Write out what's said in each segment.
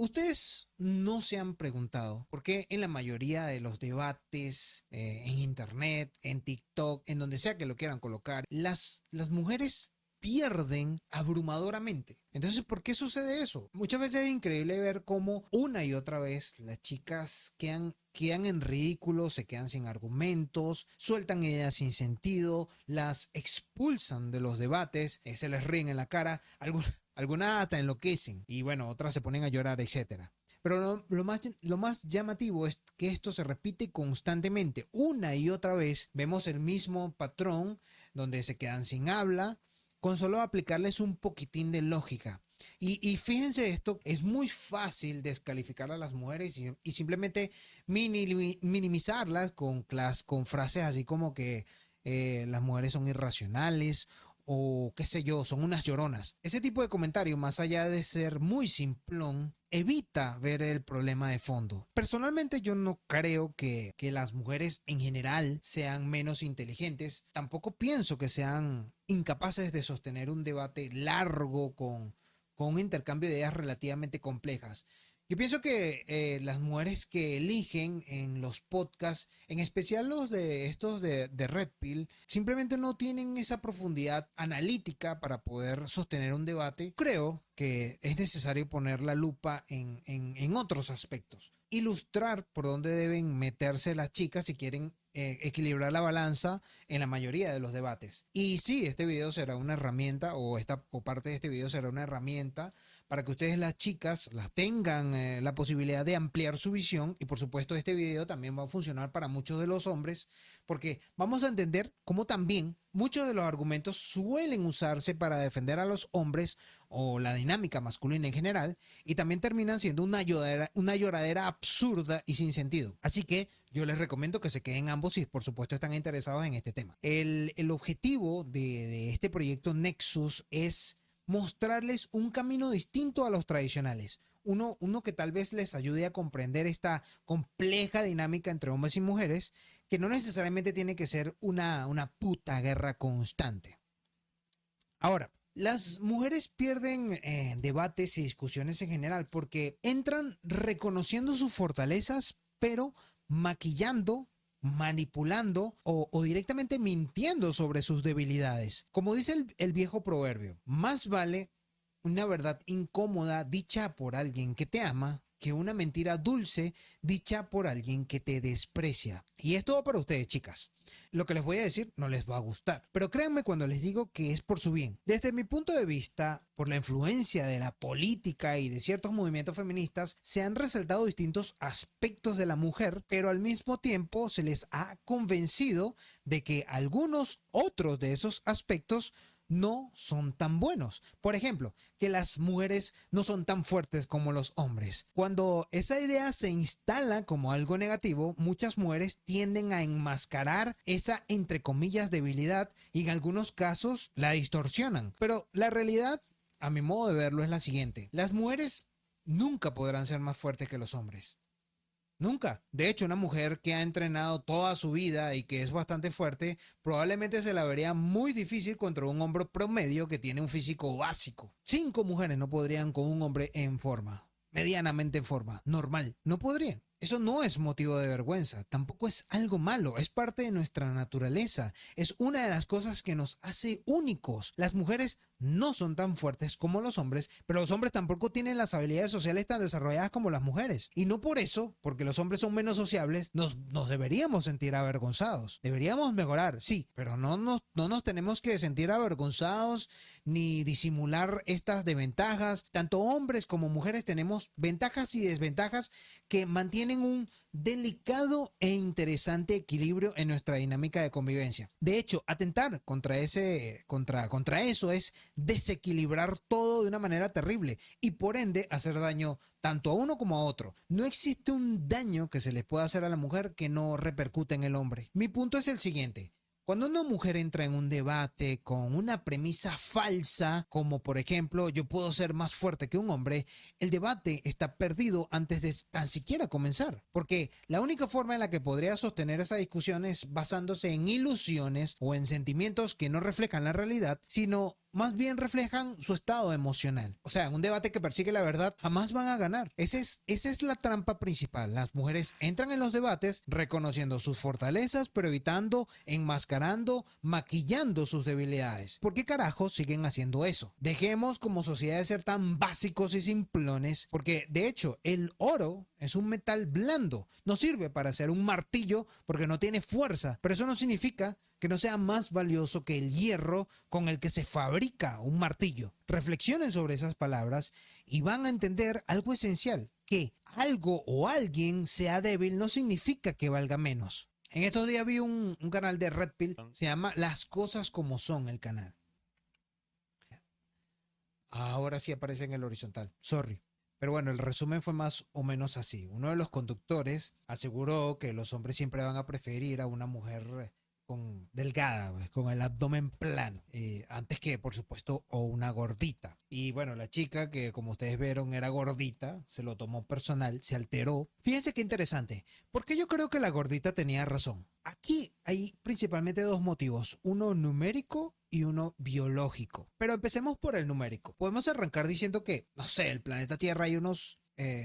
Ustedes no se han preguntado por qué en la mayoría de los debates en internet, en TikTok, en donde sea que lo quieran colocar, las mujeres pierden abrumadoramente. Entonces, ¿por qué sucede eso? Muchas veces es increíble ver cómo una y otra vez las chicas quedan en ridículo, se quedan sin argumentos, sueltan ideas sin sentido, las expulsan de los debates, se les ríen en la cara, algunas hasta enloquecen y bueno, otras se ponen a llorar, etcétera. Pero lo más llamativo es que esto se repite constantemente. Una y otra vez vemos el mismo patrón donde se quedan sin habla, con solo aplicarles un poquitín de lógica. Y fíjense esto, es muy fácil descalificar a las mujeres y simplemente minimizarlas con frases así como que las mujeres son irracionales o qué sé yo, son unas lloronas. Ese tipo de comentario, más allá de ser muy simplón, evita ver el problema de fondo. Personalmente yo no creo que las mujeres en general sean menos inteligentes. Tampoco pienso que sean incapaces de sostener un debate largo con un intercambio de ideas relativamente complejas. Yo pienso que las mujeres que eligen en los podcasts, en especial los de estos de Red Pill, simplemente no tienen esa profundidad analítica para poder sostener un debate. Creo que es necesario poner la lupa en otros aspectos. Ilustrar por dónde deben meterse las chicas si quieren equilibrar la balanza en la mayoría de los debates. Y sí, este video será una herramienta o parte de este video será una herramienta para que ustedes las chicas las tengan la posibilidad de ampliar su visión y por supuesto este video también va a funcionar para muchos de los hombres porque vamos a entender cómo también muchos de los argumentos suelen usarse para defender a los hombres o la dinámica masculina en general y también terminan siendo una lloradera absurda y sin sentido. Así que yo les recomiendo que se queden ambos si por supuesto están interesados en este tema. El objetivo de este proyecto Nexus es mostrarles un camino distinto a los tradicionales. Uno que tal vez les ayude a comprender esta compleja dinámica entre hombres y mujeres, que no necesariamente tiene que ser una puta guerra constante. Ahora, las mujeres pierden debates y discusiones en general porque entran reconociendo sus fortalezas, pero maquillando, manipulando o directamente mintiendo sobre sus debilidades. Como dice el viejo proverbio, más vale una verdad incómoda dicha por alguien que te ama que una mentira dulce dicha por alguien que te desprecia. Y esto va para ustedes, chicas. Lo que les voy a decir no les va a gustar, pero créanme cuando les digo que es por su bien. Desde mi punto de vista, por la influencia de la política y de ciertos movimientos feministas, se han resaltado distintos aspectos de la mujer, pero al mismo tiempo se les ha convencido de que algunos otros de esos aspectos no son tan buenos. Por ejemplo, que las mujeres no son tan fuertes como los hombres. Cuando esa idea se instala como algo negativo, muchas mujeres tienden a enmascarar esa entre comillas debilidad y en algunos casos la distorsionan. Pero la realidad, a mi modo de verlo, es la siguiente. Las mujeres nunca podrán ser más fuertes que los hombres. Nunca. De hecho, una mujer que ha entrenado toda su vida y que es bastante fuerte, probablemente se la vería muy difícil contra un hombre promedio que tiene un físico básico. 5 mujeres no podrían con un hombre en forma, medianamente en forma, normal. No podrían. Eso no es motivo de vergüenza, tampoco es algo malo, es parte de nuestra naturaleza, es una de las cosas que nos hace únicos. Las mujeres no son tan fuertes como los hombres, pero los hombres tampoco tienen las habilidades sociales tan desarrolladas como las mujeres. Y no por eso, porque los hombres son menos sociables, nos deberíamos sentir avergonzados. Deberíamos mejorar, sí, pero no nos tenemos que sentir avergonzados ni disimular estas desventajas. Tanto hombres como mujeres tenemos ventajas y desventajas que mantienen un delicado e interesante equilibrio en nuestra dinámica de convivencia. De hecho, atentar contra eso es desequilibrar todo de una manera terrible y por ende hacer daño tanto a uno como a otro. No existe un daño que se le pueda hacer a la mujer que no repercute en el hombre. Mi punto es el siguiente. Cuando una mujer entra en un debate con una premisa falsa, como por ejemplo yo puedo ser más fuerte que un hombre, el debate está perdido antes de tan siquiera comenzar. Porque la única forma en la que podría sostener esa discusión es basándose en ilusiones o en sentimientos que no reflejan la realidad, sino más bien reflejan su estado emocional. O sea, en un debate que persigue la verdad, jamás van a ganar. Esa es la trampa principal. Las mujeres entran en los debates reconociendo sus fortalezas, pero evitando, enmascarando, maquillando sus debilidades. ¿Por qué carajo siguen haciendo eso? Dejemos como sociedad de ser tan básicos y simplones, porque de hecho el oro es un metal blando. No sirve para hacer un martillo porque no tiene fuerza, pero eso no significa que no sea más valioso que el hierro con el que se fabrica un martillo. Reflexionen sobre esas palabras y van a entender algo esencial, que algo o alguien sea débil no significa que valga menos. En estos días vi un canal de Red Pill, se llama Las Cosas Como Son el canal. Ahora sí aparece en el horizontal, sorry. Pero bueno, el resumen fue más o menos así. Uno de los conductores aseguró que los hombres siempre van a preferir a una mujer delgada, pues, con el abdomen plano, antes que, por supuesto, o una gordita. Y bueno, la chica, que como ustedes vieron era gordita, se lo tomó personal, se alteró. Fíjense qué interesante, porque yo creo que la gordita tenía razón. Aquí hay principalmente dos motivos, uno numérico y uno biológico. Pero empecemos por el numérico. Podemos arrancar diciendo que, no sé, el planeta Tierra hay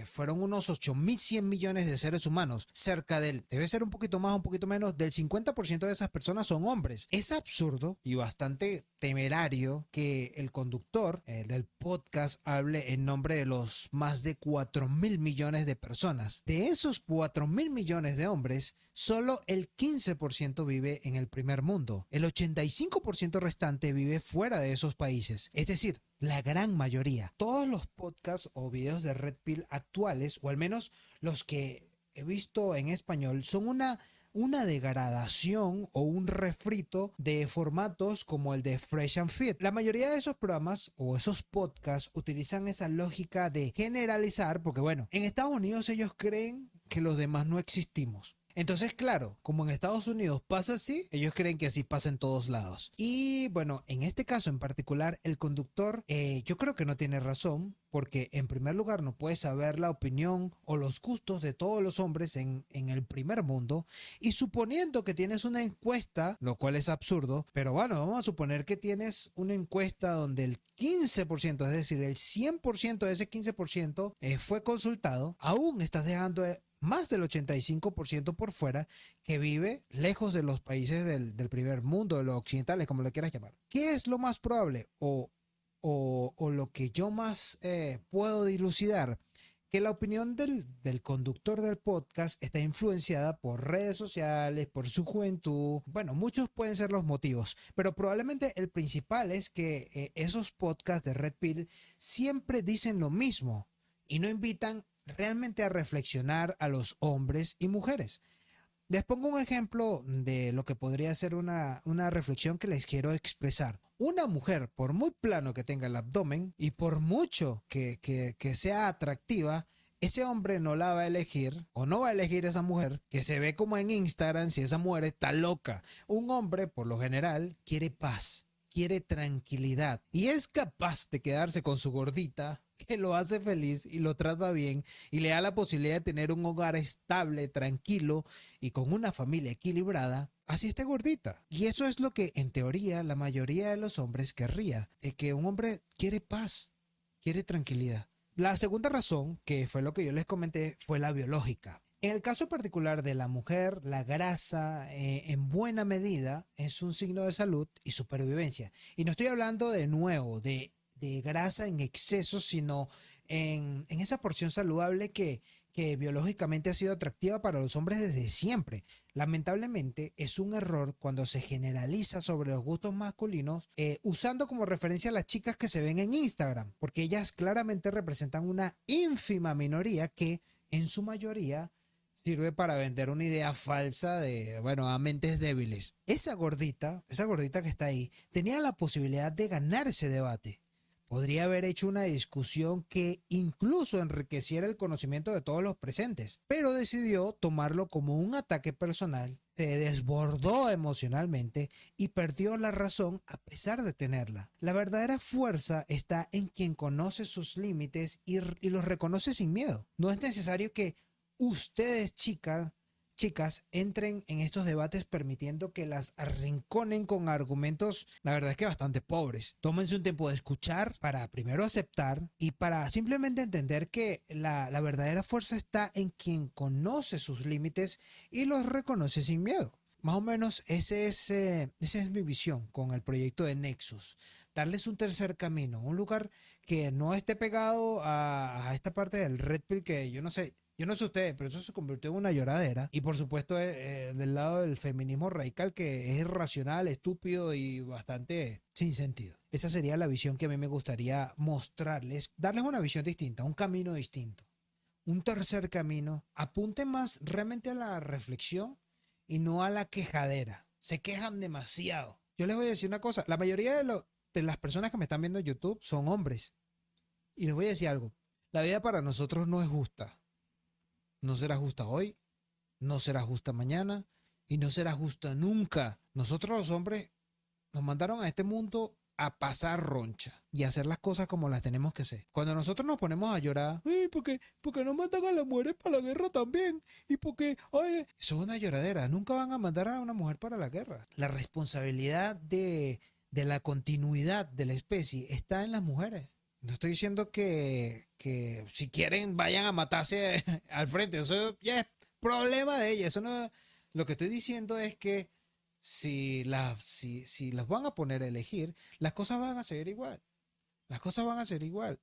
fueron unos 8.100 millones de seres humanos. Cerca del, debe ser un poquito más, un poquito menos, del 50% de esas personas son hombres. Es absurdo y bastante temerario que el conductor del podcast hable en nombre de los más de 4.000 millones de personas. De esos 4.000 millones de hombres, solo el 15% vive en el primer mundo. El 85% restante vive fuera de esos países. Es decir, la gran mayoría. Todos los podcasts o videos de Red Pill actuales, o al menos los que he visto en español, son una degradación o un refrito de formatos como el de Fresh and Fit. La mayoría de esos programas o esos podcasts utilizan esa lógica de generalizar, porque bueno, en Estados Unidos ellos creen que los demás no existimos. Entonces, claro, como en Estados Unidos pasa así, ellos creen que así pasa en todos lados. Y bueno, en este caso en particular, el conductor, yo creo que no tiene razón, porque en primer lugar no puede saber la opinión o los gustos de todos los hombres en el primer mundo. Y suponiendo que tienes una encuesta, lo cual es absurdo, pero bueno, vamos a suponer que tienes una encuesta donde el 15%, es decir, el 100% de ese 15% fue consultado, aún estás dejando más del 85% por fuera, que vive lejos de los países del primer mundo, de los occidentales, como lo quieras llamar. ¿Qué es lo más probable o lo que yo más puedo dilucidar? Que la opinión del conductor del podcast está influenciada por redes sociales, por su juventud. Bueno, muchos pueden ser los motivos, pero probablemente el principal es que esos podcasts de Red Pill siempre dicen lo mismo y no invitan realmente a reflexionar a los hombres y mujeres. Les pongo un ejemplo de lo que podría ser una reflexión que les quiero expresar. Una mujer, por muy plano que tenga el abdomen y por mucho que sea atractiva, ese hombre no la va a elegir o no va a elegir esa mujer que se ve como en Instagram si esa mujer está loca. Un hombre, por lo general, quiere paz, quiere tranquilidad y es capaz de quedarse con su gordita que lo hace feliz y lo trata bien y le da la posibilidad de tener un hogar estable, tranquilo y con una familia equilibrada, así esté gordita. Y eso es lo que en teoría la mayoría de los hombres querría, de que un hombre quiere paz, quiere tranquilidad. La segunda razón, que fue lo que yo les comenté, fue la biológica. En el caso particular de la mujer, la grasa en buena medida es un signo de salud y supervivencia. Y no estoy hablando de nuevo de grasa en exceso, sino en esa porción saludable que biológicamente ha sido atractiva para los hombres desde siempre. Lamentablemente es un error cuando se generaliza sobre los gustos masculinos usando como referencia a las chicas que se ven en Instagram, porque ellas claramente representan una ínfima minoría que en su mayoría sirve para vender una idea falsa de, bueno, a mentes débiles. Esa gordita que está ahí, tenía la posibilidad de ganar ese debate. Podría haber hecho una discusión que incluso enriqueciera el conocimiento de todos los presentes, pero decidió tomarlo como un ataque personal, se desbordó emocionalmente y perdió la razón a pesar de tenerla. La verdadera fuerza está en quien conoce sus límites y los reconoce sin miedo. No es necesario que ustedes, chicas entren en estos debates permitiendo que las arrinconen con argumentos, la verdad es que bastante pobres. Tómense un tiempo de escuchar para primero aceptar y para simplemente entender que la verdadera fuerza está en quien conoce sus límites y los reconoce sin miedo. Más o menos esa es mi visión con el proyecto de Nexus. Darles un tercer camino, un lugar que no esté pegado a esta parte del Red Pill que yo no sé ustedes, pero eso se convirtió en una lloradera. Y por supuesto del lado del feminismo radical que es irracional, estúpido y bastante sin sentido. Esa sería la visión que a mí me gustaría mostrarles, darles una visión distinta, un camino distinto. Un tercer camino, apunte más realmente a la reflexión y no a la quejadera. Se quejan demasiado. Yo les voy a decir una cosa, la mayoría de las personas que me están viendo en YouTube son hombres. Y les voy a decir algo, la vida para nosotros no es justa. No será justa hoy, no será justa mañana y no será justa nunca. Nosotros los hombres nos mandaron a este mundo a pasar roncha y a hacer las cosas como las tenemos que hacer. Cuando nosotros nos ponemos a llorar, ay, porque no mandan a las mujeres para la guerra también? Y porque, oye, eso es una lloradera. Nunca van a mandar a una mujer para la guerra. La responsabilidad de la continuidad de la especie está en las mujeres. No estoy diciendo que si quieren vayan a matarse al frente. Eso ya es problema de ellas. Eso no, lo que estoy diciendo es que si las van a poner a elegir, las cosas van a ser igual. Las cosas van a ser igual.